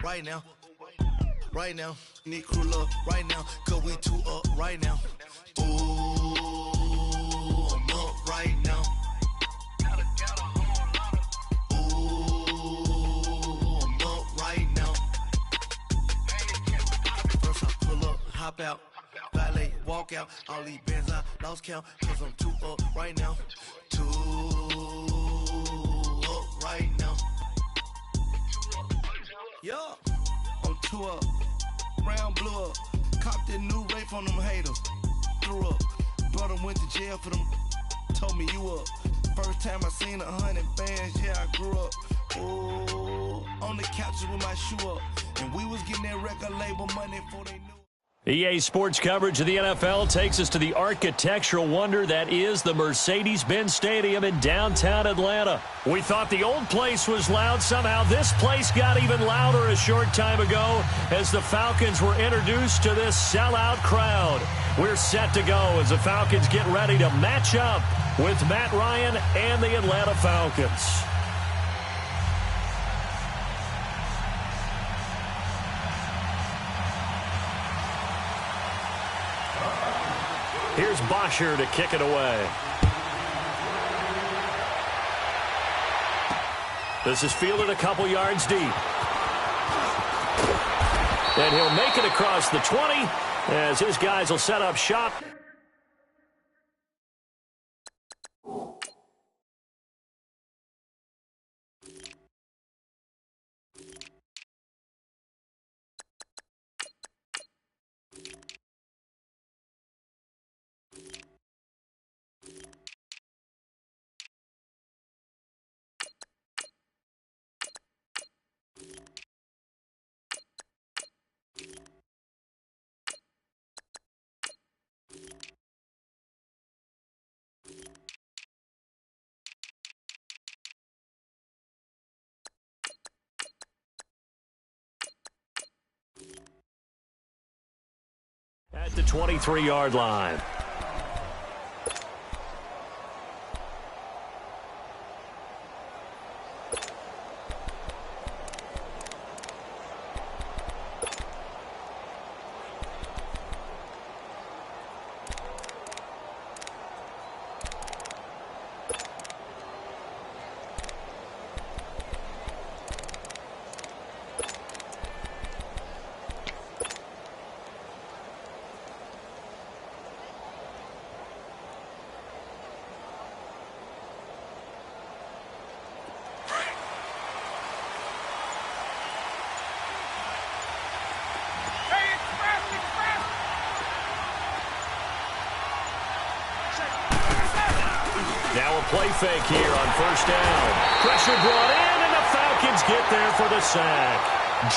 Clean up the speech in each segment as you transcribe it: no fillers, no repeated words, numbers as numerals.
right now. Right now, need crew love right now, cause we two up right now. Ooh, I'm up right now. Ooh, I'm up right now. First I pull up, hop out, valet, walk out. All these bands I lost count, cause I'm two up right now. Two up right now. Yeah, I'm two up. Round blew up, copped that new rape on them haters. Threw up, brother went to jail for them. Told me you up. First time I seen 100 bands, yeah, I grew up. Ooh, on the couches with my shoe up. And we was getting that record label money before they knew. EA Sports coverage of the NFL takes us to the architectural wonder that is the Mercedes-Benz Stadium in downtown Atlanta. We thought the old place was loud. Somehow this place got even louder a short time ago as the Falcons were introduced to this sellout crowd. We're set to go as the Falcons get ready to match up with Matt Ryan and the Atlanta Falcons. Here's Bosher to kick it away. This is fielded a couple yards deep. And he'll make it across the 20 as his guys will set up shop. At the 23-yard line. Now a play fake here on first down. Pressure brought in, and the Falcons get there for the sack.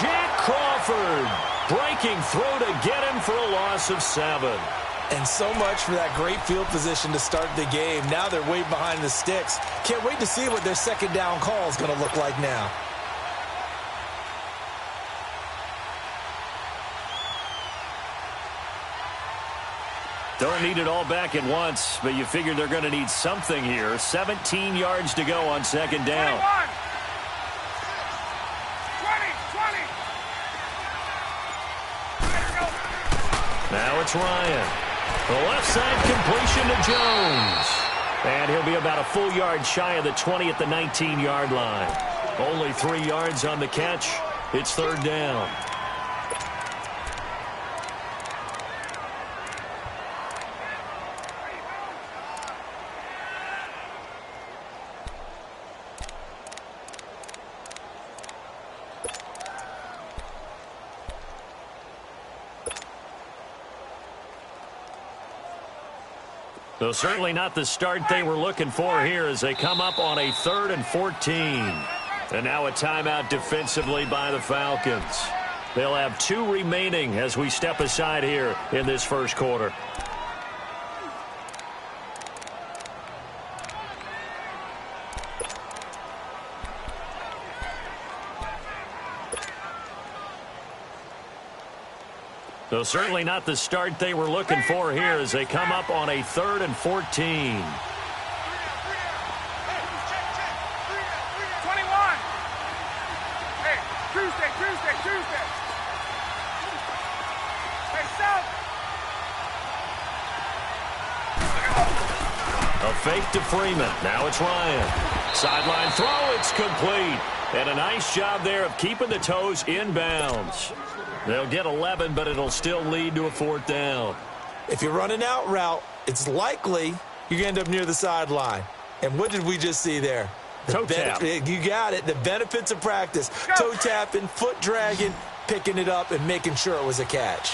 Jack Crawford breaking through to get him for a loss of 7. And so much for that great field position to start the game. Now they're way behind the sticks. Can't wait to see what their second down call is going to look like now. Don't need it all back at once, but you figure they're going to need something here. 17 yards to go on second down. 21. 20. Now it's Ryan. The left side completion to Jones. And he'll be about a full yard shy of the 20 at the 19-yard line. Only 3 yards on the catch. It's third down. So certainly not the start they were looking for here as they come up on a 3rd and 14. And now a timeout defensively by the Falcons. They'll have 2 remaining as we step aside here in this first quarter. So certainly not the start they were looking for here as they come up on a 3rd and 14. 21. Hey, Tuesday. A fake to Freeman. Now it's Ryan. Sideline throw. It's complete. And a nice job there of keeping the toes in bounds. They'll get 11, but it'll still lead to a 4th down. If you're running out route, it's likely you're going to end up near the sideline. And what did we just see there? Toe tap. You got it. The benefits of practice. Toe tapping, foot dragging, picking it up, and making sure it was a catch.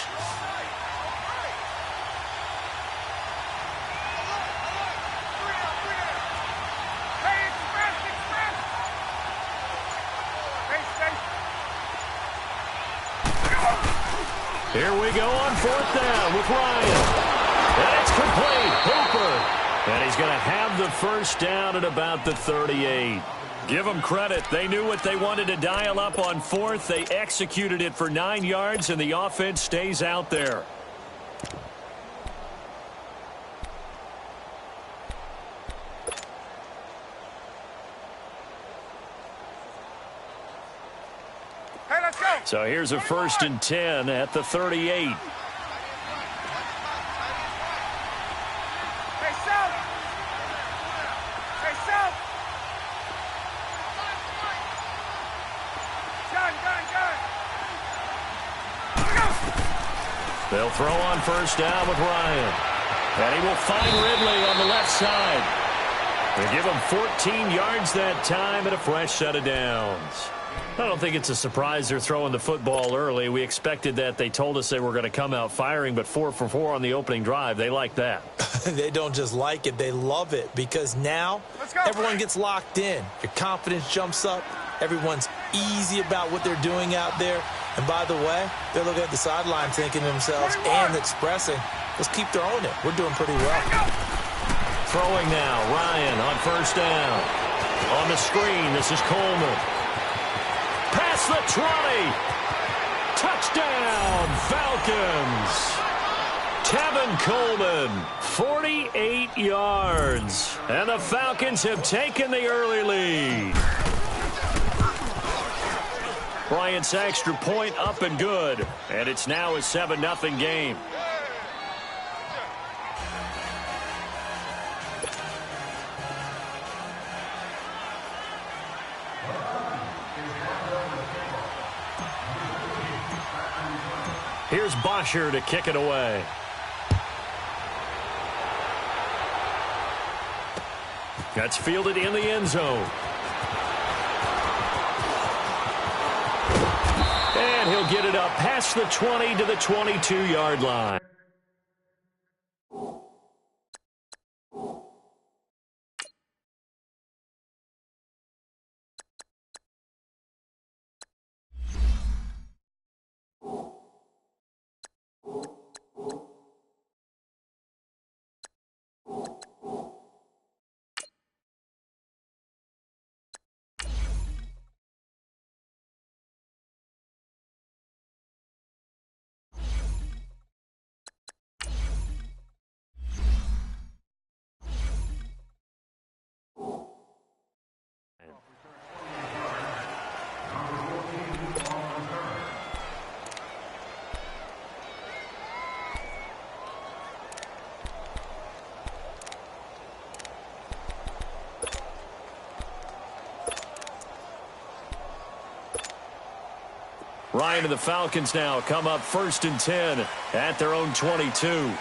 Here we go on 4th down with Ryan. And it's complete. Hooper. And he's going to have the 1st down at about the 38. Give them credit. They knew what they wanted to dial up on 4th. They executed it for 9 yards, and the offense stays out there. Hey, let's go. So here's a 1st and 10 at the 38. They'll throw on 1st down with Ryan. And he will find Ridley on the left side. They give him 14 yards that time and a fresh set of downs. I don't think it's a surprise they're throwing the football early. We expected that. They told us they were going to come out firing, but 4 for 4 on the opening drive. They like that. They don't just like it. They love it because now everyone gets locked in. Your confidence jumps up. Everyone's easy about what they're doing out there. And by the way, they're looking at the sideline thinking to themselves and expressing, let's keep throwing it. We're doing pretty well. Throwing now, Ryan on 1st down. On the screen, this is Coleman. Past the 20. Touchdown, Falcons. Tevin Coleman, 48 yards. And the Falcons have taken the early lead. Bryant's extra point up and good. And it's now a 7-0 game. Here's Bosher to kick it away. That's fielded in the end zone. And he'll get it up past the 20 to the 22-yard line. Ryan and the Falcons now come up 1st and 10 at their own 22. 21.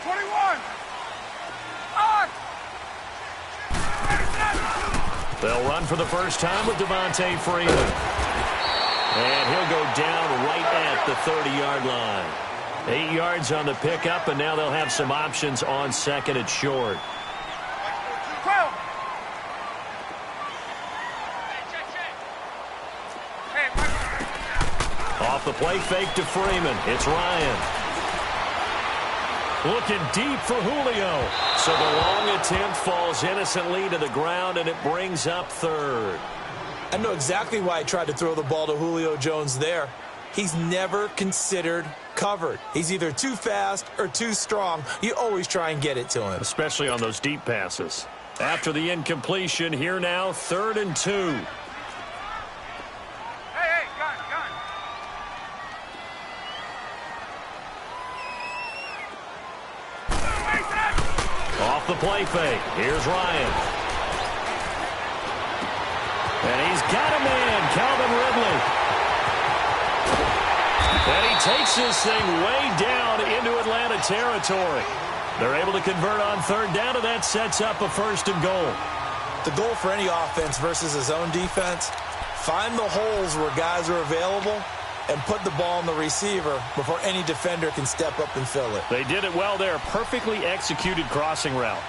They'll run for the first time with Devontae Freeman. And he'll go down right at the 30-yard line. 8 yards on the pickup, and now they'll have some options on 2nd and short. Off the play fake to Freeman. It's Ryan. Looking deep for Julio. So the long attempt falls innocently to the ground, and it brings up 3rd. I know exactly why I tried to throw the ball to Julio Jones there. He's never considered covered. He's either too fast or too strong. You always try and get it to him. Especially on those deep passes. After the incompletion, here now, 3rd and 2. play fake. Here's Ryan. And he's got a man, Calvin Ridley. And he takes this thing way down into Atlanta territory. They're able to convert on third down, and that sets up a 1st and goal. The goal for any offense versus his own defense, find the holes where guys are available and put the ball on the receiver before any defender can step up and fill it. They did it well there. Perfectly executed crossing route.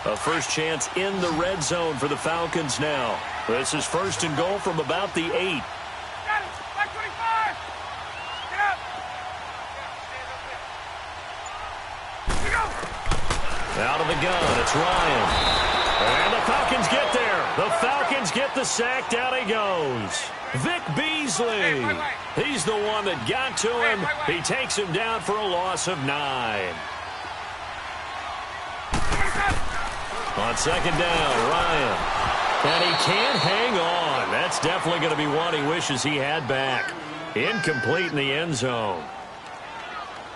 A first chance in the red zone for the Falcons now. This is 1st and goal from about the 8. Got it. Back 25. Get up. Here we go. Out of the gun, it's Ryan. And the Falcons get there. The Falcons get the sack. Down he goes. Vic Beasley. He's the one that got to him. He takes him down for a loss of 9. On 2nd down, Ryan. And he can't hang on. That's definitely going to be one he wishes he had back. Incomplete in the end zone.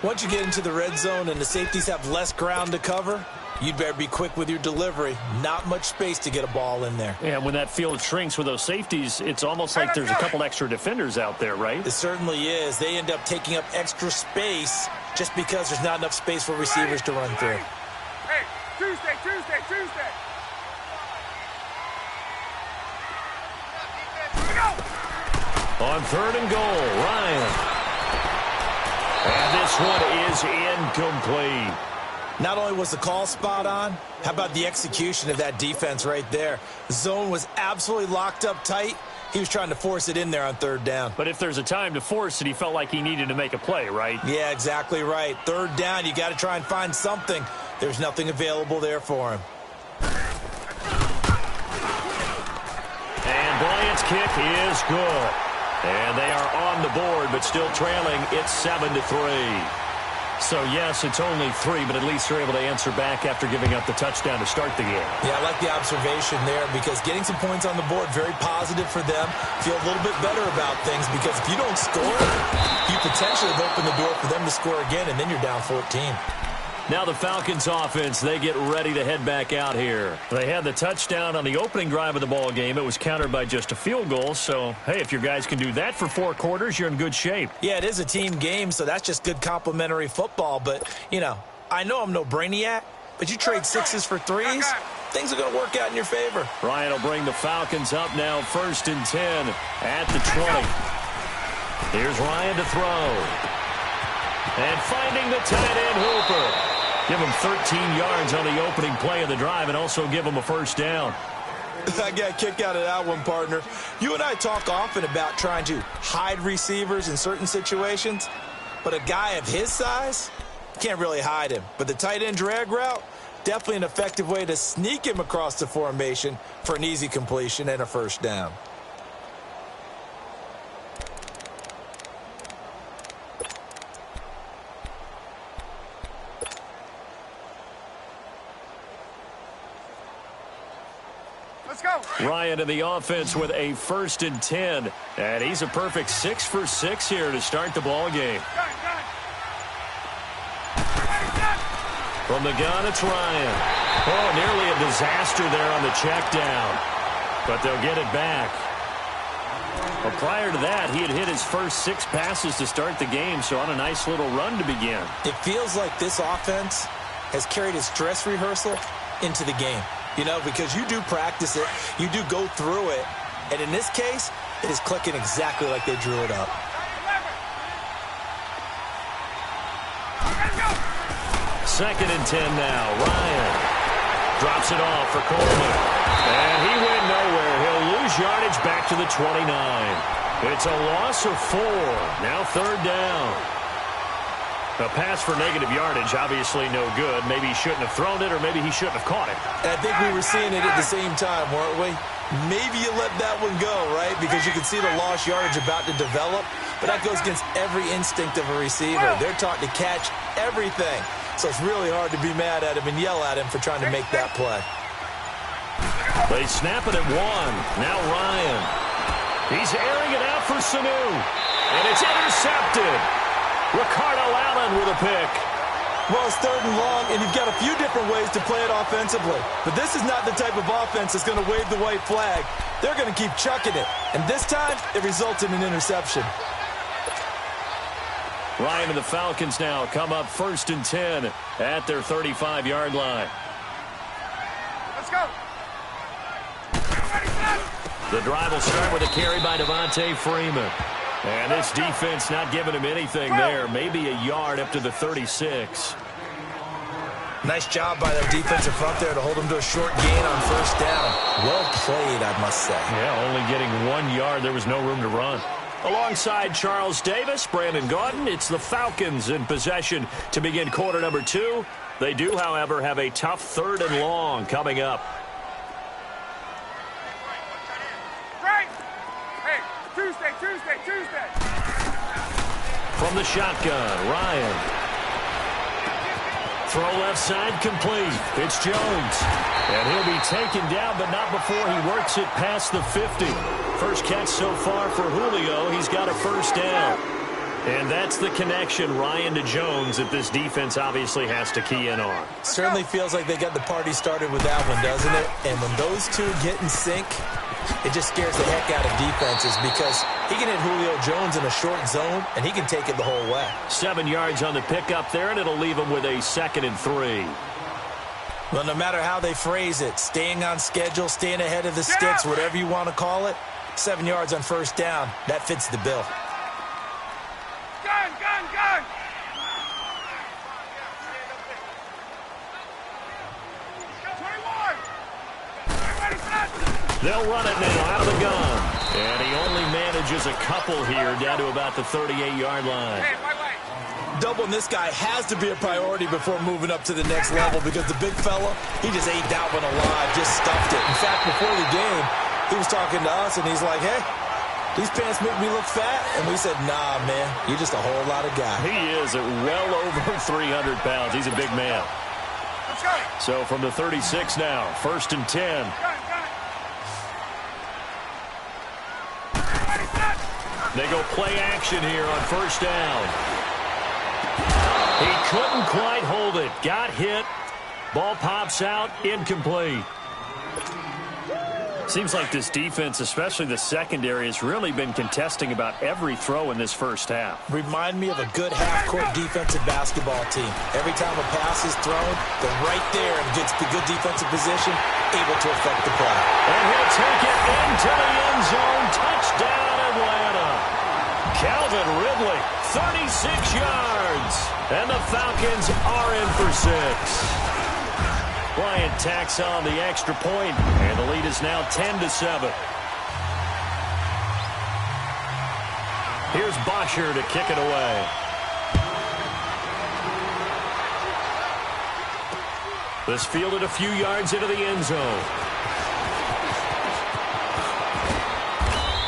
Once you get into the red zone and the safeties have less ground to cover, you'd better be quick with your delivery. Not much space to get a ball in there. Yeah, when that field shrinks with those safeties, it's almost like there's a couple extra defenders out there, right? It certainly is. They end up taking up extra space just because there's not enough space for receivers to run through. Hey, Tuesday. On 3rd and goal, Ryan. And this one is incomplete. Not only was the call spot on, how about the execution of that defense right there? The zone was absolutely locked up tight. He was trying to force it in there on 3rd down. But if there's a time to force it, he felt like he needed to make a play, right? Yeah, exactly right. 3rd down, you got to try and find something. There's nothing available there for him. And Bryant's kick is good. And they are on the board, but still trailing. It's 7-3. So, yes, it's only 3, but at least they're able to answer back after giving up the touchdown to start the game. Yeah, I like the observation there because getting some points on the board, very positive for them. Feel a little bit better about things because if you don't score, you potentially have opened the door for them to score again, and then you're down 14. Now the Falcons offense, they get ready to head back out here. They had the touchdown on the opening drive of the ball game. It was countered by just a field goal. So, hey, if your guys can do that for 4 quarters, you're in good shape. Yeah, it is a team game, so that's just good complimentary football. But, I know I'm no brainiac, but you trade 6s for 3s, things are going to work out in your favor. Ryan will bring the Falcons up now 1st and 10 at the 20. Here's Ryan to throw. And finding the tight end Hooper. Give him 13 yards on the opening play of the drive and also give him a 1st down. I got a kick out of that one, partner. You and I talk often about trying to hide receivers in certain situations, but a guy of his size, can't really hide him. But the tight end drag route, definitely an effective way to sneak him across the formation for an easy completion and a 1st down. Let's go. Ryan in the offense with a 1st and 10. And he's a perfect 6 for 6 here to start the ball game. Done. From the gun, it's Ryan. Oh, nearly a disaster there on the check down. But they'll get it back. Well, prior to that, he had hit his first 6 passes to start the game, so on a nice little run to begin. It feels like this offense has carried its dress rehearsal into the game. Because you do practice it, you do go through it, and in this case, it is clicking exactly like they drew it up. 2nd and 10 now. Ryan drops it off for Coleman. And he went nowhere. He'll lose yardage back to the 29. It's a loss of 4. Now 3rd down. A pass for negative yardage, obviously no good. Maybe he shouldn't have thrown it, or maybe he shouldn't have caught it. And I think we were seeing it at the same time, weren't we? Maybe you let that one go, right? Because you can see the lost yardage about to develop. But that goes against every instinct of a receiver. They're taught to catch everything. So it's really hard to be mad at him and yell at him for trying to make that play. They snap it at 1. Now Ryan. He's for Sanu. And it's intercepted. Ricardo Allen with a pick. Well, it's 3rd and long, and you've got a few different ways to play it offensively. But this is not the type of offense that's going to wave the white flag. They're going to keep chucking it. And this time, it results in an interception. Ryan and the Falcons now come up 1st and 10 at their 35-yard line. Let's go. The drive will start with a carry by Devontae Freeman. And this defense not giving him anything there. Maybe a yard up to the 36. Nice job by their defensive front there to hold them to a short gain on 1st down. Well played, I must say. Yeah, only getting 1 yard. There was no room to run. Alongside Charles Davis, Brandon Gaudin, it's the Falcons in possession to begin quarter number 2. They do, however, have a tough 3rd and long coming up. Tuesday. From the shotgun, Ryan. Throw left side complete. It's Jones. And he'll be taken down, but not before he works it past the 50. First catch so far for Julio. He's got a 1st down. And that's the connection, Ryan to Jones, that this defense obviously has to key in on. Certainly feels like they got the party started with that one, doesn't it? And when those two get in sync, it just scares the heck out of defenses because he can hit Julio Jones in a short zone, and he can take it the whole way. 7 yards on the pickup there, and it'll leave him with a 2nd and 3. Well, no matter how they phrase it, staying on schedule, staying ahead of the sticks, whatever you want to call it, 7 yards on 1st down, that fits the bill. Gun! They'll run it now out of the gun. And he only manages a couple here down to about the 38-yard line. Doubling this guy has to be a priority before moving up to the next level because the big fella, he just ate that one alive, just stuffed it. In fact, before the game, he was talking to us, and he's like, hey, these pants make me look fat. And we said, nah, man, you're just a whole lot of guy. He is at well over 300 pounds. He's a big man. So from the 36 now, 1st and 10. They go play action here on 1st down. He couldn't quite hold it. Got hit. Ball pops out. Incomplete. Seems like this defense, especially the secondary, has really been contesting about every throw in this first half. Remind me of a good half-court defensive basketball team. Every time a pass is thrown, they're right there and gets the good defensive position, able to affect the play. And he'll take it into the end zone. Touchdown, Atlanta. Calvin Ridley, 36 yards. And the Falcons are in for 6. Bryant tacks on the extra point, and the lead is now 10-7. Here's Bosher to kick it away. This fielded a few yards into the end zone.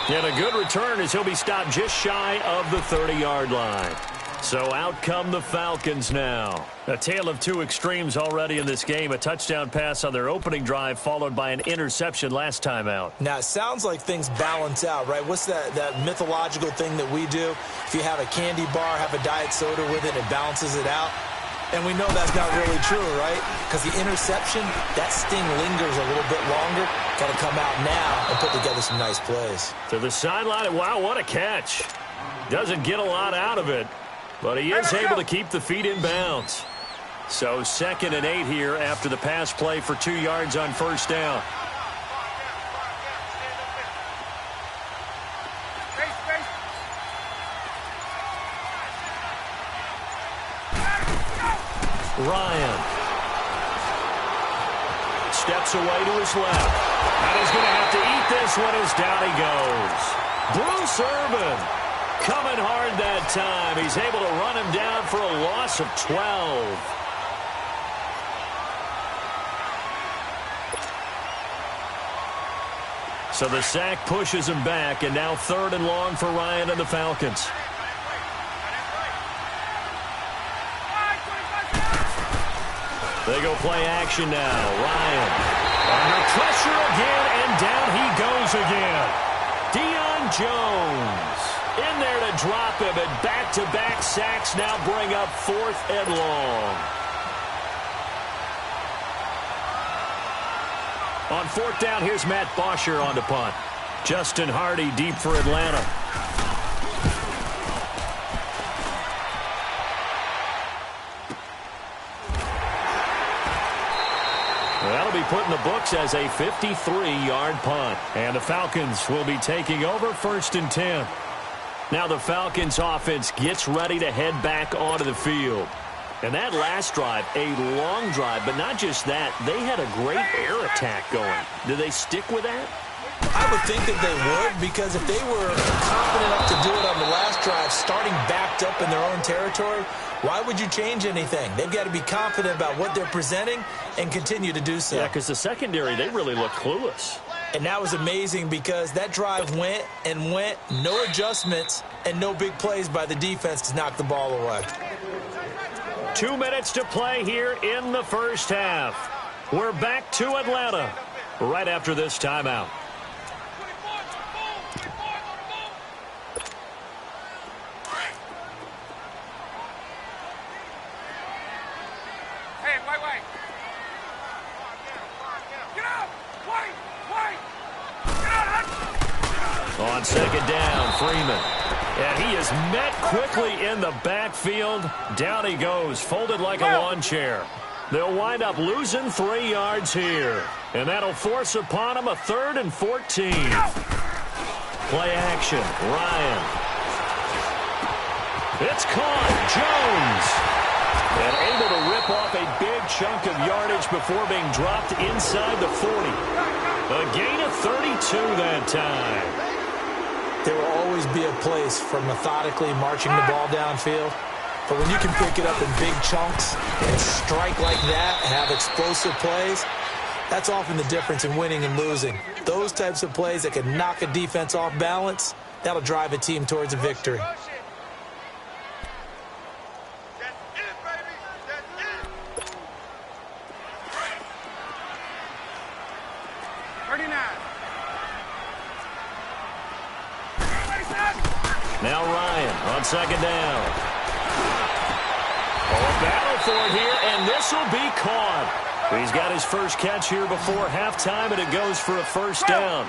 And a good return as he'll be stopped just shy of the 30-yard line. So out come the Falcons now. A tale of two extremes already in this game. A touchdown pass on their opening drive followed by an interception last time out. Now, it sounds like things balance out, right? What's that mythological thing that we do? If you have a candy bar, have a diet soda with it, it balances it out. And we know that's not really true, right? Because the interception, that sting lingers a little bit longer. Got to come out now and put together some nice plays. To the sideline, wow, what a catch. Doesn't get a lot out of it, but he is able to keep the feet in bounds. So 2nd and 8 here after the pass play for 2 yards on 1st down. Ryan steps away to his left. And he's going to have to eat this one as down he goes. Bruce Irvin coming hard that time. He's able to run him down for a loss of 12. So the sack pushes him back, and now 3rd and long for Ryan and the Falcons. They go play action now. Ryan under pressure again, and down he goes again. Deion Jones. In there to drop him, and back-to-back sacks now bring up 4th and long. On 4th down, here's Matt Bosher on the punt. Justin Hardy deep for Atlanta. That'll be put in the books as a 53-yard punt. And the Falcons will be taking over 1st and 10. Now the Falcons offense gets ready to head back onto the field. And that last drive, a long drive, but not just that, they had a great air attack going. Do they stick with that? I would think that they would, because if they were confident enough to do it on the last drive, starting backed up in their own territory, why would you change anything? They've got to be confident about what they're presenting and continue to do so. Yeah, because the secondary, they really look clueless. And that was amazing because that drive went and went, no adjustments, and no big plays by the defense to knock the ball away. 2 minutes to play here in the first half. We're back to Atlanta right after this timeout. Hey, wait. Get out! Wait! Get out! On 2nd down, Freeman. And he is met quickly in the backfield. Down he goes, folded like a lawn chair. They'll wind up losing 3 yards here. And that'll force upon him a 3rd and 14. Play action, Ryan. It's caught, Jones. And able to rip off a big chunk of yardage before being dropped inside the 40. A gain of 32 that time. There will always be a place for methodically marching the ball downfield. But when you can pick it up in big chunks and strike like that, have explosive plays, that's often the difference in winning and losing. Those types of plays that can knock a defense off balance, that'll drive a team towards a victory. Now Ryan on 2nd down. Oh, a battle for it here, and this will be caught. He's got his first catch here before halftime, and it goes for a 1st down.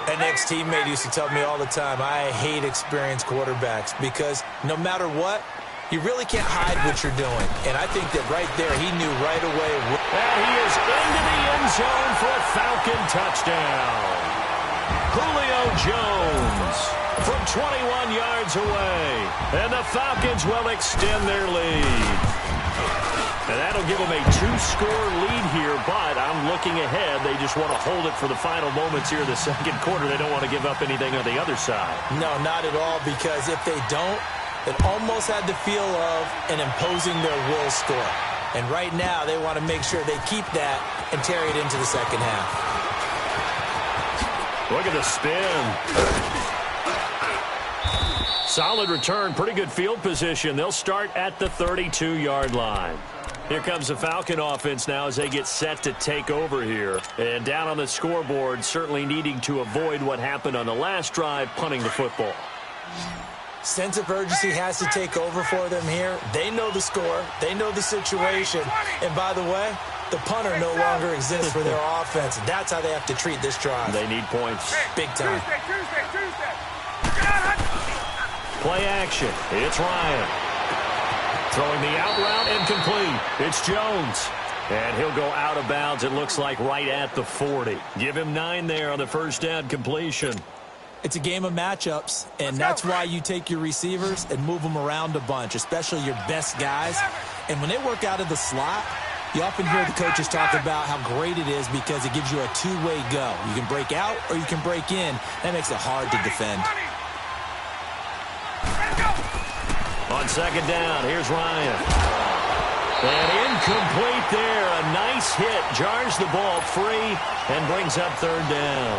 An ex-teammate used to tell me all the time, I hate experienced quarterbacks because no matter what, you really can't hide what you're doing. And I think that right there, he knew right away. And he is into the end zone for a Falcon touchdown. Julio Jones from 21 yards away. And the Falcons will extend their lead. And that'll give them a 2-score lead here, but I'm looking ahead. They just want to hold it for the final moments here in the 2nd quarter. They don't want to give up anything on the other side. No, not at all, because if they don't, it almost had the feel of an imposing their will score. And right now, they want to make sure they keep that and carry it into the 2nd half. Look at the spin. Solid return, pretty good field position. They'll start at the 32-yard line. Here comes the Falcon offense now as they get set to take over here. And down on the scoreboard, certainly needing to avoid what happened on the last drive, punting the football. Sense of urgency has to take over for them here. They know the score. They know the situation. And by the way, the punter no longer exists for their offense. That's how they have to treat this drive. They need points. Big time. Tuesday. Play action. It's Ryan. Throwing the out route incomplete. It's Jones. And he'll go out of bounds, it looks like, right at the 40. Give him 9 there on the 1st down completion. It's a game of matchups, and that's why you take your receivers and move them around a bunch, especially your best guys. And when they work out of the slot, you often hear the coaches talk about how great it is because it gives you a two-way go. You can break out or you can break in. That makes it hard to defend. On 2nd down, here's Ryan. And incomplete there. A nice hit. Jars the ball free and brings up 3rd down.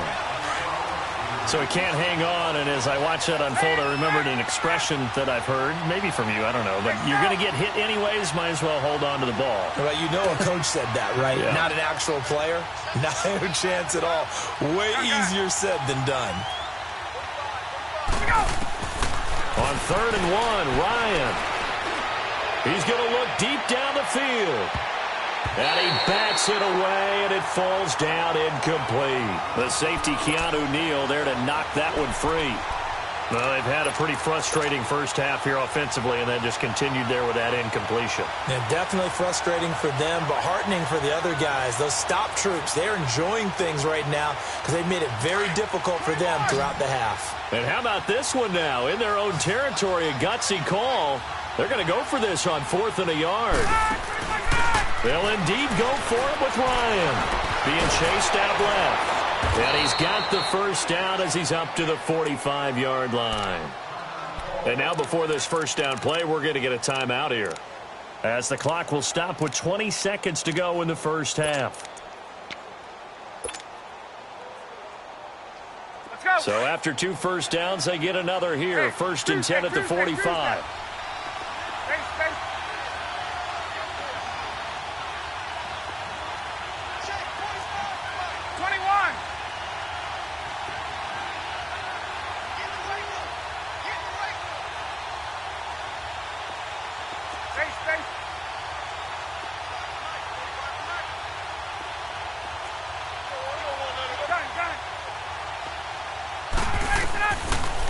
So he can't hang on, and as I watch that unfold, I remembered an expression that I've heard, maybe from you, I don't know, but you're going to get hit anyways, might as well hold on to the ball. Well, you know a coach said that, right? Yeah. Not an actual player. Not a chance at all. Way easier said than done. 3rd and 1, Ryan. He's going to look deep down the field. And he bats it away, and it falls down incomplete. The safety, Keanu Neal, there to knock that one free. Well, they've had a pretty frustrating first half here offensively, and then just continued there with that incompletion. Yeah, definitely frustrating for them, but heartening for the other guys. Those stop troops, they're enjoying things right now because they've made it very difficult for them throughout the half. And how about this one now? In their own territory, a gutsy call. They're going to go for this on 4th and a yard. They'll indeed go for it with Ryan. Being chased out left. And he's got the first down as he's up to the 45-yard line. And now before this first down play, we're going to get a timeout here, as the clock will stop with 20 seconds to go in the first half. Let's go. So after 2 first downs, they get another here. 1st and 10 at the 45. Space. 21. Space. Gun.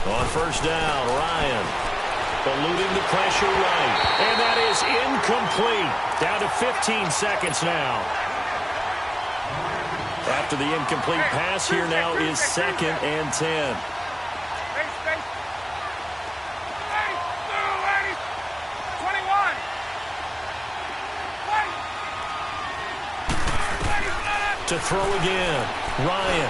On first down, Ryan eluding the pressure right. And that is incomplete. Down to 15 seconds now. After the incomplete pass, here now is 2nd and 10. Space. Ready. 21. Wait. To throw again, Ryan.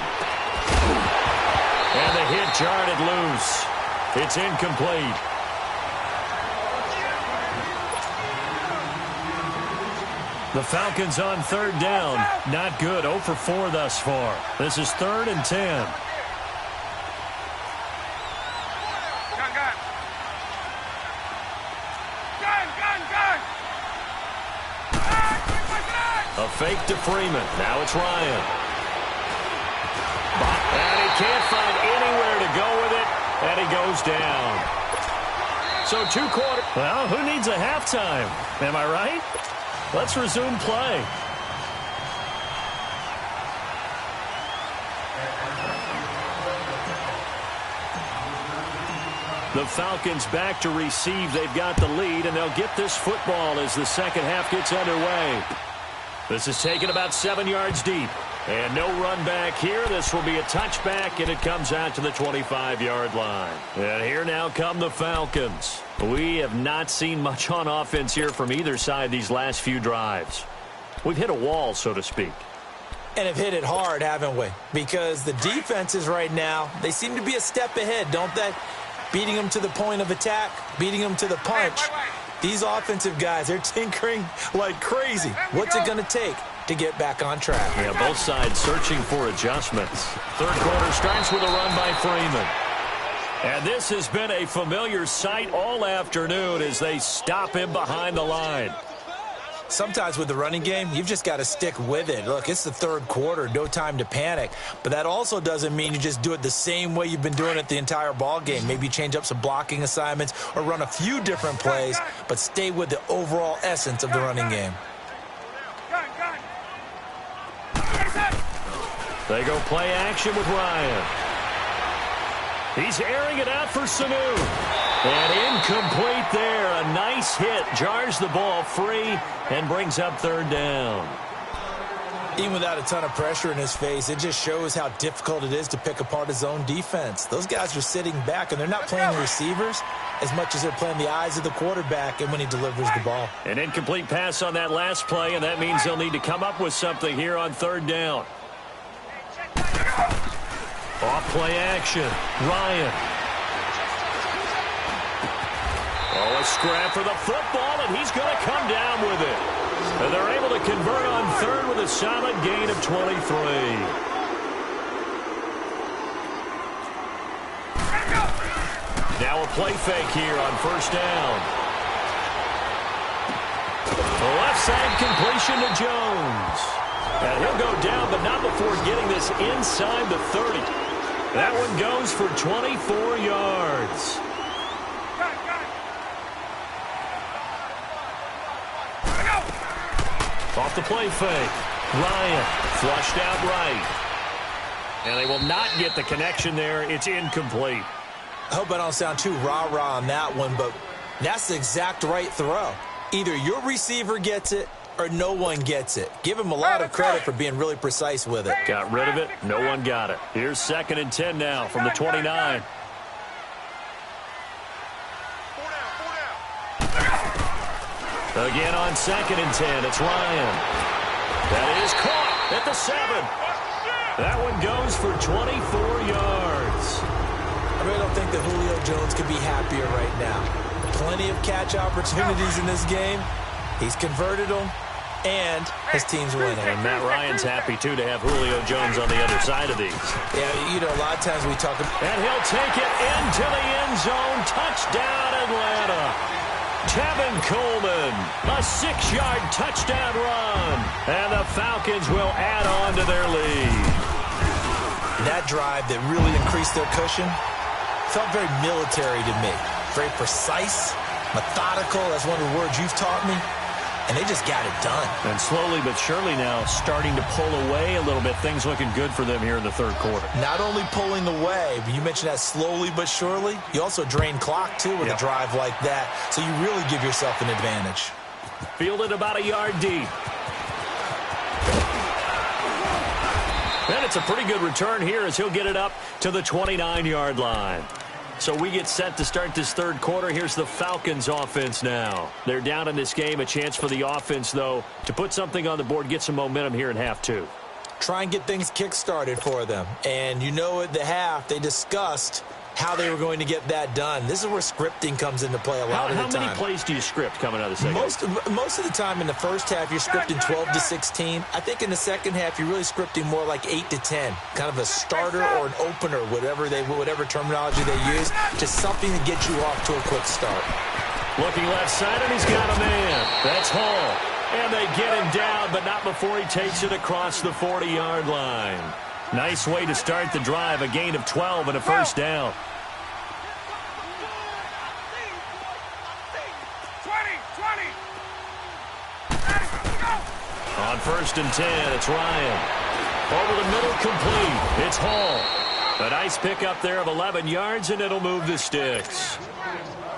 And the hit jarred it loose. It's incomplete. The Falcons on 3rd down. Not good. 0 for 4 thus far. This is 3rd and 10. Gun. A fake to Freeman. Now it's Ryan. And he can't find anywhere to go with it. And he goes down. So 2 quarters. Well, who needs a halftime? Am I right? Let's resume play. The Falcons back to receive. They've got the lead, and they'll get this football as the second half gets underway. This is taken about 7 yards deep. And no run back here. This will be a touchback, and it comes out to the 25-yard line. And here now come the Falcons. We have not seen much on offense here from either side these last few drives. We've hit a wall, so to speak. And have hit it hard, haven't we? Because the defenses right now, they seem to be a step ahead, don't they? Beating them to the point of attack, beating them to the punch. These offensive guys, they're tinkering like crazy. What's it going to take to get back on track? Yeah, both sides searching for adjustments. 3rd quarter starts with a run by Freeman. And this has been a familiar sight all afternoon as they stop him behind the line. Sometimes with the running game, you've just got to stick with it. Look, it's the 3rd quarter, no time to panic. But that also doesn't mean you just do it the same way you've been doing it the entire ball game. Maybe change up some blocking assignments or run a few different plays, but stay with the overall essence of the running game. They go play action with Ryan. He's airing it out for Sanu. And incomplete there. A nice hit. Jars the ball free and brings up 3rd down. Even without a ton of pressure in his face, it just shows how difficult it is to pick apart his own defense. Those guys are sitting back, and they're not playing the receivers as much as they're playing the eyes of the quarterback and when he delivers the ball. An incomplete pass on that last play, and that means they'll need to come up with something here on 3rd down. Off play action. Ryan. Oh, a scrap for the football, and he's going to come down with it. And they're able to convert on 3rd with a solid gain of 23. Now a play fake here on 1st down. The left side completion to Jones. And he'll go down, but not before getting this inside the 30. That one goes for 24 yards. Off the play fake. Ryan flushed out right. And they will not get the connection there. It's incomplete. I hope I don't sound too rah-rah on that one, but that's the exact right throw. Either your receiver gets it or no one gets it. Give him a lot of credit for being really precise with it. Got rid of it. No one got it. Here's 2nd and 10 now from the 29. Again on 2nd and 10, it's Ryan. That is caught at the 7. That one goes for 24 yards. I really don't think that Julio Jones could be happier right now. Plenty of catch opportunities in this game. He's converted them, and his team's winning. And Matt Ryan's happy, too, to have Julio Jones on the other side of these. Yeah, you know, a lot of times we talk about... And he'll take it into the end zone. Touchdown, Atlanta. Tevin Coleman, a 6-yard touchdown run. And the Falcons will add on to their lead. That drive that really increased their cushion felt very military to me. Very precise, methodical. That's one of the words you've taught me. And they just got it done. And slowly but surely now starting to pull away a little bit. Things looking good for them here in the 3rd quarter. Not only pulling away, but you mentioned that slowly but surely. You also drain clock, too, with a drive like that. So you really give yourself an advantage. Fielded about a yard deep. And it's a pretty good return here as he'll get it up to the 29-yard line. So we get set to start this 3rd quarter. Here's the Falcons offense now. They're down in this game. A chance for the offense, though, to put something on the board, get some momentum here in half 2. Try and get things kick-started for them. And you know at the half, they discussed how they were going to get that done. This is where scripting comes into play a lot of the time. How many plays do you script coming out of the second? Most of the time in the first half, you're scripting 12 to 16. I think in the second half, you're really scripting more like 8 to 10. Kind of a starter or an opener, whatever terminology they use. Just something to get you off to a quick start. Looking left side, and he's got a man. That's Hall. And they get him down, but not before he takes it across the 40-yard line. Nice way to start the drive. A gain of 12 and a first down. 20. On 1st and 10, it's Ryan. Over the middle, complete. It's Hall. A nice pickup there of 11 yards, and it'll move the sticks.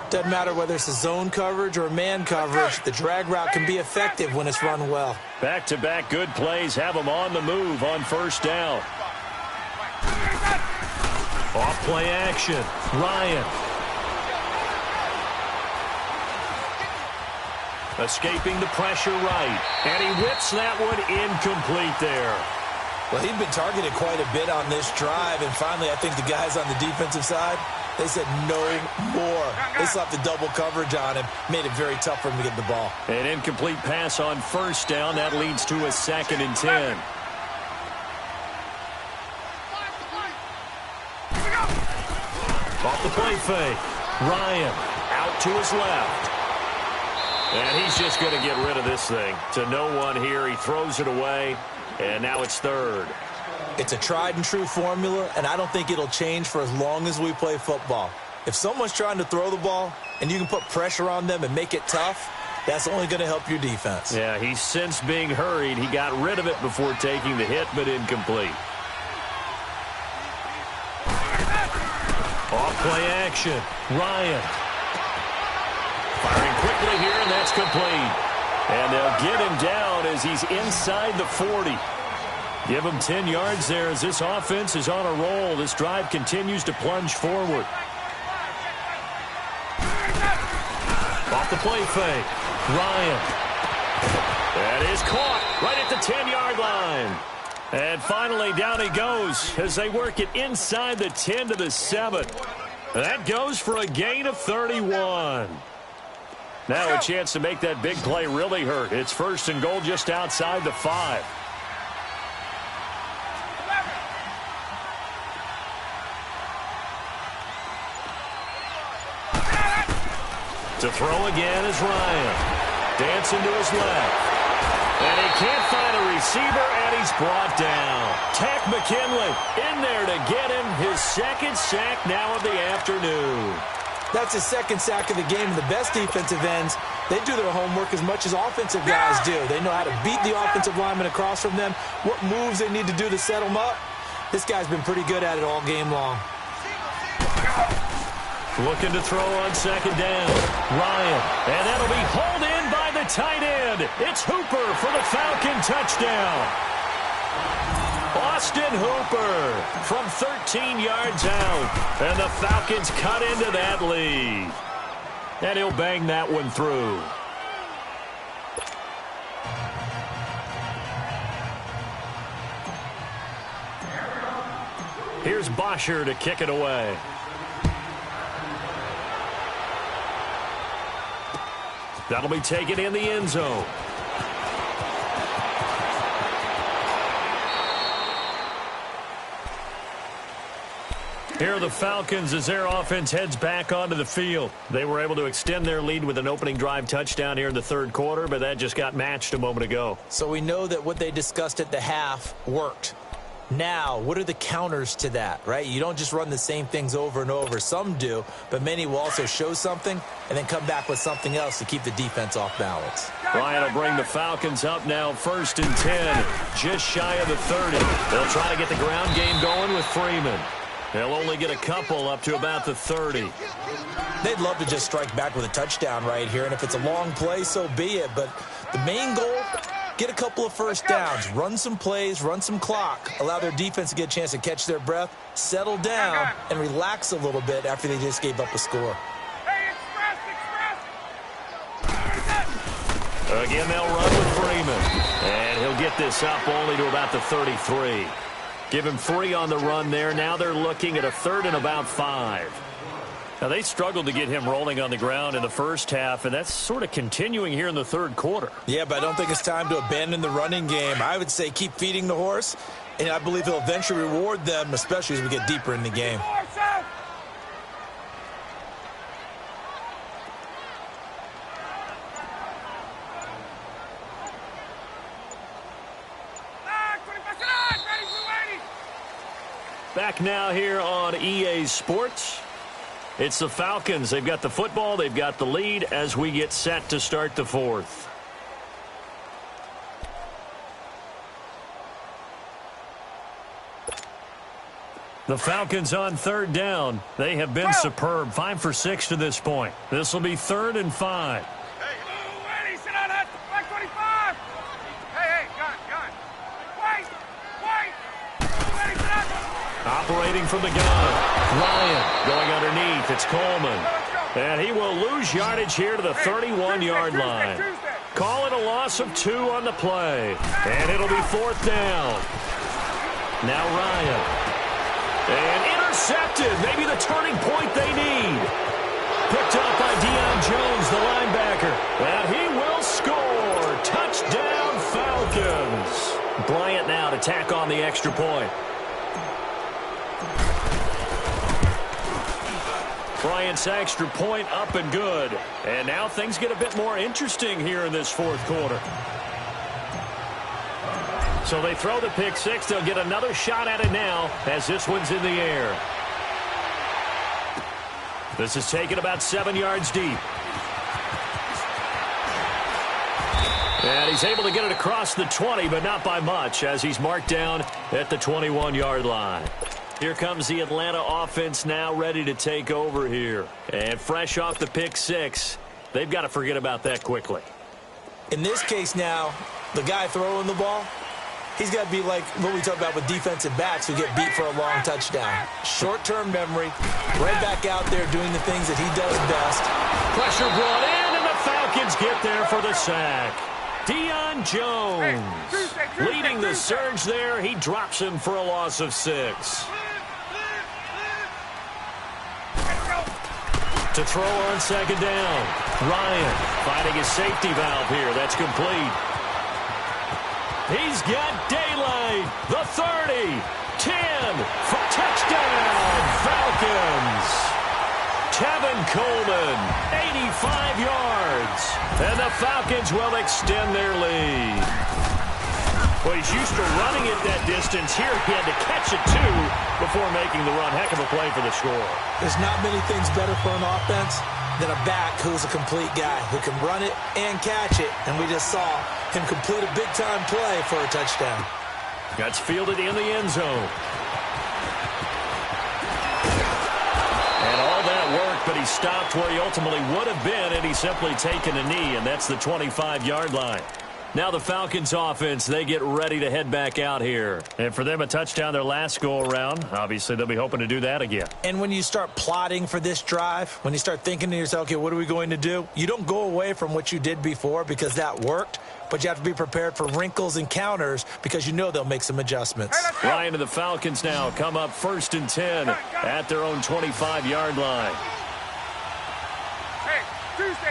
Doesn't matter whether it's a zone coverage or man coverage. The drag route can be effective when it's run well. Back-to-back good plays have them on the move on 1st down. Off play action. Ryan. Escaping the pressure right. And he whips that one incomplete there. Well, he'd been targeted quite a bit on this drive, and finally I think the guys on the defensive side, they said no more. They slapped the double coverage on him, made it very tough for him to get the ball. An incomplete pass on 1st down. That leads to a 2nd and 10. Off the play fake. Ryan out to his left. And he's just going to get rid of this thing. To no one here. He throws it away. And now it's 3rd. It's a tried-and-true formula, and I don't think it'll change for as long as we play football. If someone's trying to throw the ball and you can put pressure on them and make it tough, that's only going to help your defense. Yeah, he's since being hurried. He got rid of it before taking the hit, but incomplete. Off play action. Ryan. Firing quickly here, and that's complete. And they'll get him down as he's inside the 40. Give him 10 yards there as this offense is on a roll. This drive continues to plunge forward. Off the play fake. Ryan. That is caught right at the 10-yard line. And finally down he goes as they work it inside the 10 to the 7. That goes for a gain of 31. Now a chance to make that big play really hurt. It's 1st and goal just outside the 5. To throw again is Ryan. Dancing to his left. And he can't find a receiver, and he's brought down. Tack McKinley in there to get him his 2nd sack now of the afternoon. That's his 2nd sack of the game. The best defensive ends, They do their homework as much as offensive guys do. They know how to beat the offensive lineman across from them, what moves they need to do to set them up. This guy's been pretty good at it all game long. Looking to throw on second down. Ryan, and that'll be hauled in by the tight end. It's Hooper for the Falcon touchdown. Austin Hooper from 13 yards out. And the Falcons cut into that lead. And he'll bang that one through. Here's Bosher to kick it away. That'll be taken in the end zone. Here are the Falcons as their offense heads back onto the field. They were able to extend their lead with an opening drive touchdown here in the third quarter, but that just got matched a moment ago. So we know that what they discussed at the half worked. Now, what are the counters to that, right? You don't just run the same things over and over. Some do, but many will also show something and then come back with something else to keep the defense off balance. Ryan will bring the Falcons up now 1st and 10, just shy of the 30. They'll try to get the ground game going with Freeman. They'll only get a couple up to about the 30. They'd love to just strike back with a touchdown right here, and if it's a long play, so be it. But the main goal, get a couple of first downs, run some plays, run some clock, allow their defense to get a chance to catch their breath, settle down, and relax a little bit after they just gave up a score. Again, they'll run with Freeman. And he'll get this up only to about the 33. Give him 3 on the run there. Now they're looking at a 3rd and about 5. Now, they struggled to get him rolling on the ground in the first half, and that's sort of continuing here in the third quarter. Yeah, but I don't think it's time to abandon the running game. I would say keep feeding the horse, and I believe he'll eventually reward them, especially as we get deeper in the game. Back now here on EA Sports. It's the Falcons. They've got the football. They've got the lead as we get set to start the fourth. The Falcons on 3rd down. They have been superb. 5 for 6 to this point. This will be 3rd and 5. Operating from the gun. Ryan going underneath. It's Coleman. And he will lose yardage here to the 31-yard line. Call it a loss of 2 on the play. And it'll be 4th down. Now Ryan. And intercepted. Maybe the turning point they need. Picked up by Deion Jones, the linebacker. And he will score. Touchdown, Falcons. Bryant now to tack on the extra point. Bryant's extra point up and good. And now things get a bit more interesting here in this fourth quarter. So they throw the pick 6. They'll get another shot at it now as this one's in the air. This is taken about 7 yards deep. And he's able to get it across the 20, but not by much as he's marked down at the 21-yard line. Here comes the Atlanta offense now ready to take over here. And fresh off the pick 6, they've got to forget about that quickly. In this case now, the guy throwing the ball, he's got to be like what we talk about with defensive backs who get beat for a long touchdown. Short-term memory, right back out there doing the things that he does best. Pressure brought in, and the Falcons get there for the sack. Deion Jones leading the surge there. He drops him for a loss of 6. To throw on second down. Ryan finding his safety valve here. That's complete. He's got daylight. The 30. 10. For touchdown. Falcons. Tevin Coleman. 85 yards. And the Falcons will extend their lead. Well, he's used to running it that distance. Here he had to catch it, too, before making the run. Heck of a play for the score. There's not many things better for an offense than a back who's a complete guy who can run it and catch it. And we just saw him complete a big-time play for a touchdown. That's fielded in the end zone. And all that work, but he stopped where he ultimately would have been, and he's simply taken a knee, and that's the 25-yard line. Now the Falcons offense, they get ready to head back out here. And for them, a touchdown their last go-around. Obviously, they'll be hoping to do that again. And when you start plotting for this drive, when you start thinking to yourself, okay, what are we going to do? You don't go away from what you did before because that worked, but you have to be prepared for wrinkles and counters because you know they'll make some adjustments. Ryan and the Falcons now come up 1st and 10 at their own 25-yard line. Hey, Tuesday.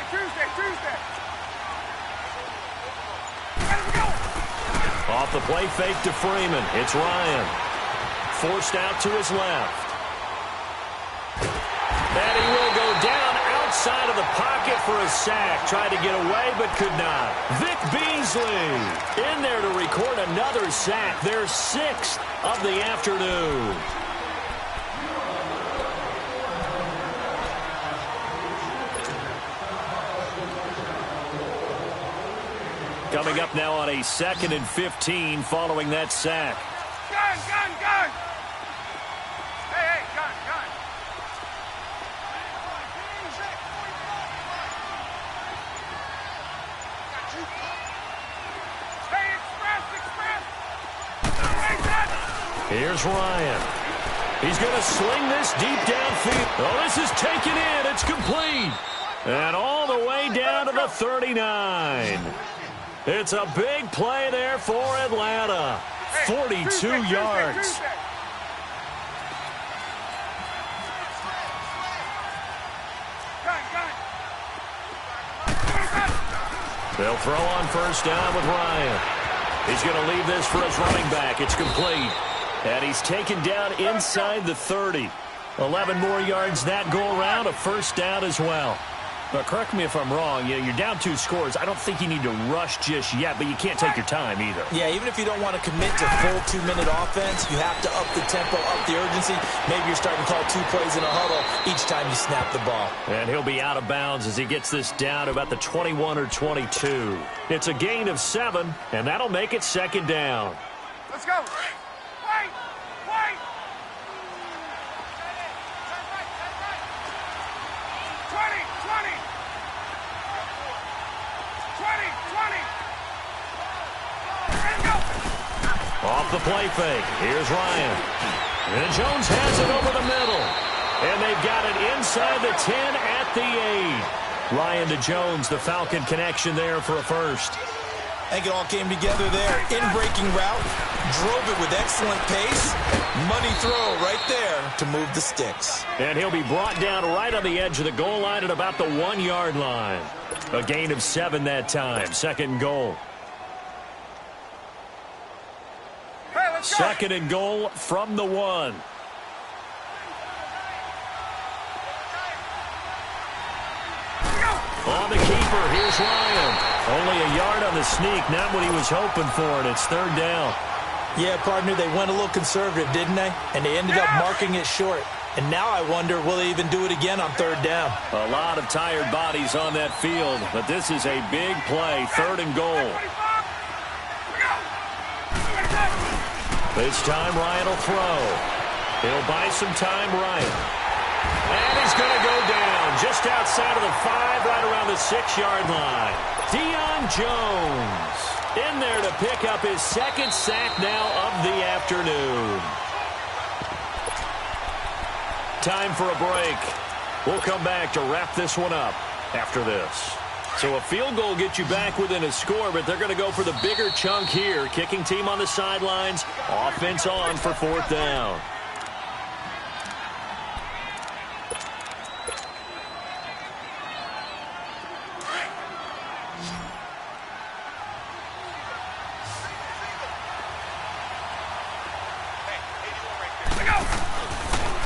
Off the play fake to Freeman. It's Ryan. Forced out to his left. And he will go down outside of the pocket for a sack. Tried to get away but could not. Vic Beasley in there to record another sack. Their 6th of the afternoon. Coming up now on a 2nd and 15 following that sack. Gun! Hey, gun! Hey, express! Here's Ryan. He's going to sling this deep downfield. Oh, this is taken in. It's complete. And all the way down to the 39. It's a big play there for Atlanta. 42 yards. They'll throw on 1st down with Ryan. He's going to leave this for his running back. It's complete. And he's taken down inside the 30. 11 more yards that go around, a 1st down as well. But correct me if I'm wrong, you're down 2 scores. I don't think you need to rush just yet, but you can't take your time either. Yeah, even if you don't want to commit to full 2-minute offense, you have to up the tempo, up the urgency. Maybe you're starting to call 2 plays in a huddle each time you snap the ball. And he'll be out of bounds as he gets this down to about the 21 or 22. It's a gain of 7, and that'll make it 2nd down. Let's go. Wait. 20. Off the play fake. Here's Ryan. And Jones has it over the middle. And they've got it inside the 10 at the 8. Ryan to Jones, the Falcon connection there for a 1st. I think it all came together there. In-breaking route. Drove it with excellent pace. Money throw right there to move the sticks. And he'll be brought down right on the edge of the goal line at about the 1-yard line. A gain of 7 that time. 2nd and goal. Hey, let's go. 2nd and goal from the 1. On the keeper, here's Ryan. Only a yard on the sneak, not what he was hoping for, and it's 3rd down. Yeah, partner, they went a little conservative, didn't they? And they ended up marking it short. And now I wonder, will they even do it again on 3rd down? A lot of tired bodies on that field, but this is a big play, 3rd and goal. This time Ryan will throw. He'll buy some time, Ryan. And he's going to go down just outside of the 5, right around the 6-yard line. Deion Jones in there to pick up his 2nd sack now of the afternoon. Time for a break. We'll come back to wrap this one up after this. So a field goal gets you back within a score, but they're going to go for the bigger chunk here. Kicking team on the sidelines. Offense on for 4th down.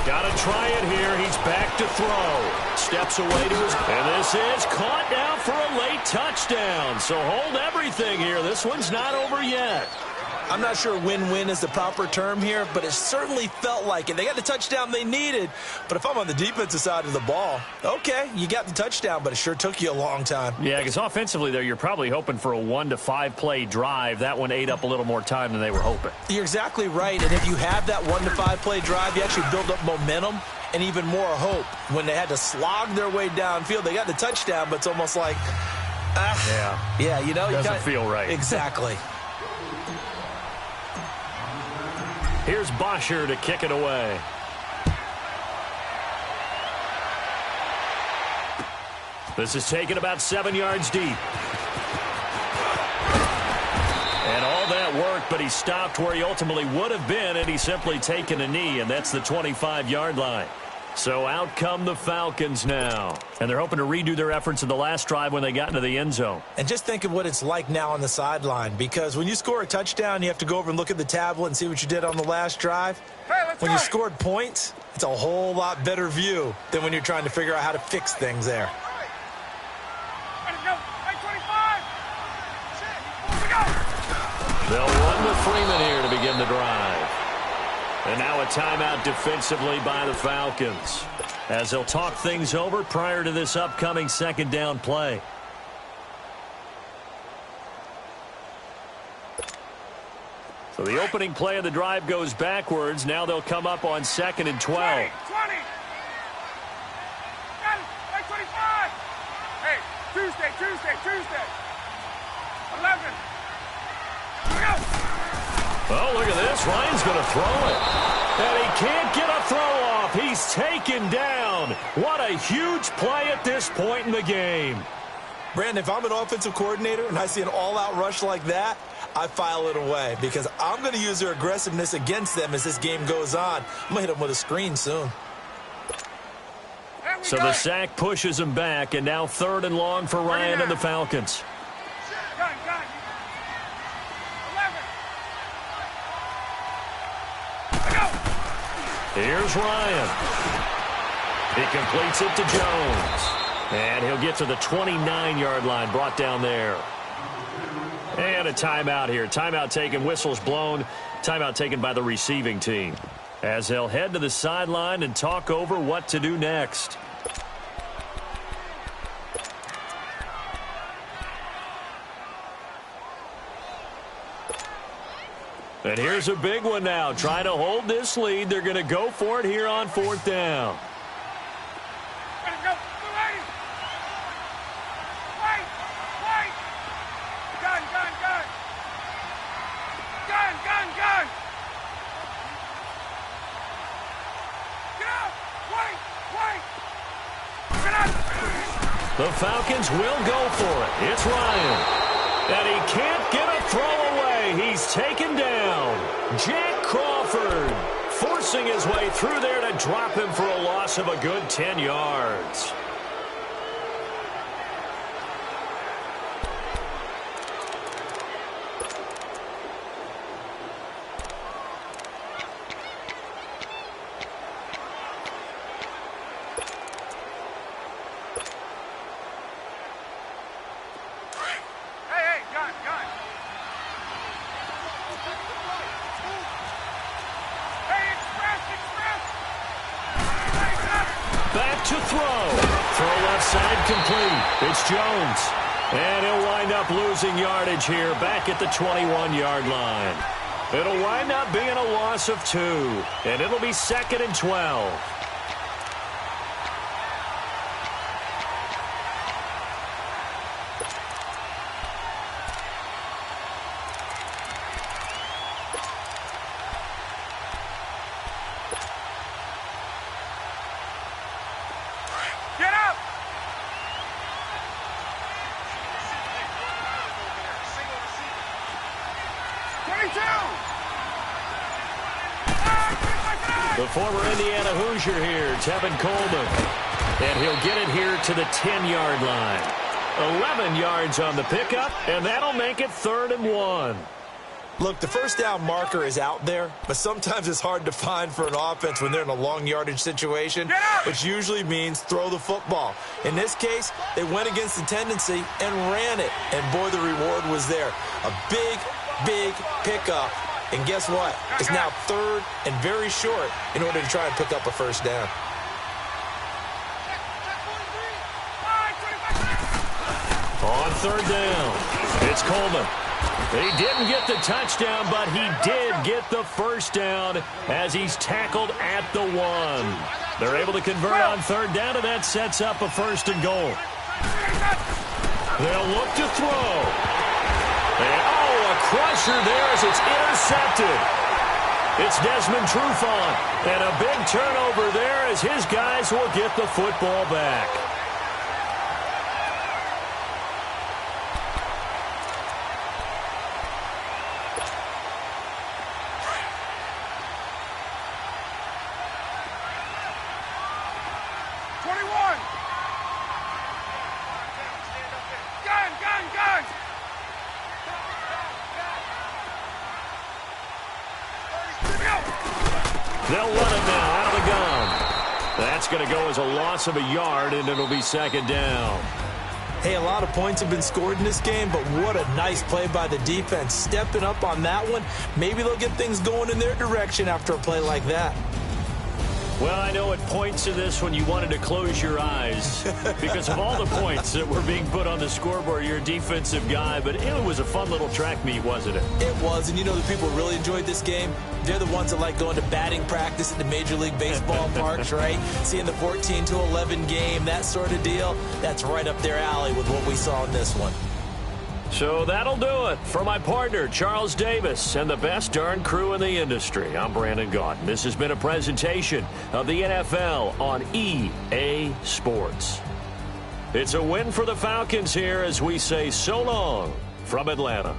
Got to try it here. He's back to throw. Steps away to his... And this is caught down for a late touchdown. So hold everything here. This one's not over yet. I'm not sure win-win is the proper term here, but it certainly felt like it. They got the touchdown they needed, but if I'm on the defensive side of the ball, okay, you got the touchdown, but it sure took you a long time. Yeah, because offensively there, you're probably hoping for a 1 to 5 play drive. That one ate up a little more time than they were hoping. You're exactly right, and if you have that 1 to 5 play drive, you actually build up momentum and even more hope. When they had to slog their way downfield, they got the touchdown, but it's almost like, yeah, you know, doesn't feel right. Exactly. Here's Bosher to kick it away. This is taken about 7 yards deep. And all that work, but he stopped where he ultimately would have been, and he's simply taken a knee, and that's the 25-yard line. So out come the Falcons now. And they're hoping to redo their efforts in the last drive when they got into the end zone. And just think of what it's like now on the sideline, because when you score a touchdown, you have to go over and look at the tablet and see what you did on the last drive. When you scored points, it's a whole lot better view than when you're trying to figure out how to fix things there. They'll run with Freeman here to begin the drive. And now a timeout defensively by the Falcons, as they'll talk things over prior to this upcoming second down play. So the opening play of the drive goes backwards. Now they'll come up on 2nd and 12. 20. Got it. 25. Hey, Tuesday. 11. Go. Oh, look at this. Ryan's going to throw it. And he can't get a throw off. He's taken down. What a huge play at this point in the game. Brandon, if I'm an offensive coordinator and I see an all-out rush like that, I file it away because I'm going to use their aggressiveness against them as this game goes on. I'm going to hit them with a screen soon. So the sack pushes him back, and now 3rd and long for Ryan and the Falcons. Gun. 11. Here's Ryan. He completes it to Jones. And he'll get to the 29-yard line, brought down there. And a timeout here. Timeout taken, whistles blown. Timeout taken by the receiving team, as they'll head to the sideline and talk over what to do next. And here's a big one now. Trying to hold this lead. They're going to go for it here on 4th down. Go. Wait. Gun. Get out. Wait. Get out. The Falcons will go for it. It's Ryan. And he can't get a throw away. He's taken down. Jack Crawford forcing his way through there to drop him for a loss of a good 10 yards. To throw left side complete. It's Jones, and he'll wind up losing yardage here back at the 21-yard line. It'll wind up being a loss of 2, and it'll be 2nd and 12. The former Indiana Hoosier here, Tevin Coleman. And he'll get it here to the 10-yard line. 11 yards on the pickup, and that'll make it 3rd and 1. Look, the first down marker is out there, but sometimes it's hard to find for an offense when they're in a long yardage situation, which usually means throw the football. In this case, they went against the tendency and ran it, and boy, the reward was there. A big, big pickup. And guess what? It's now 3rd and very short in order to try and pick up a first down. On 3rd down, it's Coleman. He didn't get the touchdown, but he did get the first down as he's tackled at the 1. They're able to convert on 3rd down, and that sets up a 1st and goal. They'll look to throw. And, a crusher there as it's intercepted. It's Desmond Trufant, and a big turnover there as his guys will get the football back. They'll run it now out of the gun. That's going to go as a loss of a yard, and it'll be 2nd down. Hey, a lot of points have been scored in this game, but what a nice play by the defense. Stepping up on that one. Maybe they'll get things going in their direction after a play like that. Well, I know at points in this when you wanted to close your eyes because of all the points that were being put on the scoreboard. You're a defensive guy, but it was a fun little track meet, wasn't it? It was, and you know the people who really enjoyed this game? They're the ones that like going to batting practice at the Major League Baseball parks, right? Seeing the 14-11 game, that sort of deal. That's right up their alley with what we saw in this one. So that'll do it. For my partner, Charles Davis, and the best darn crew in the industry, I'm Brandon Gaudin. This has been a presentation of the NFL on EA Sports. It's a win for the Falcons here as we say so long from Atlanta.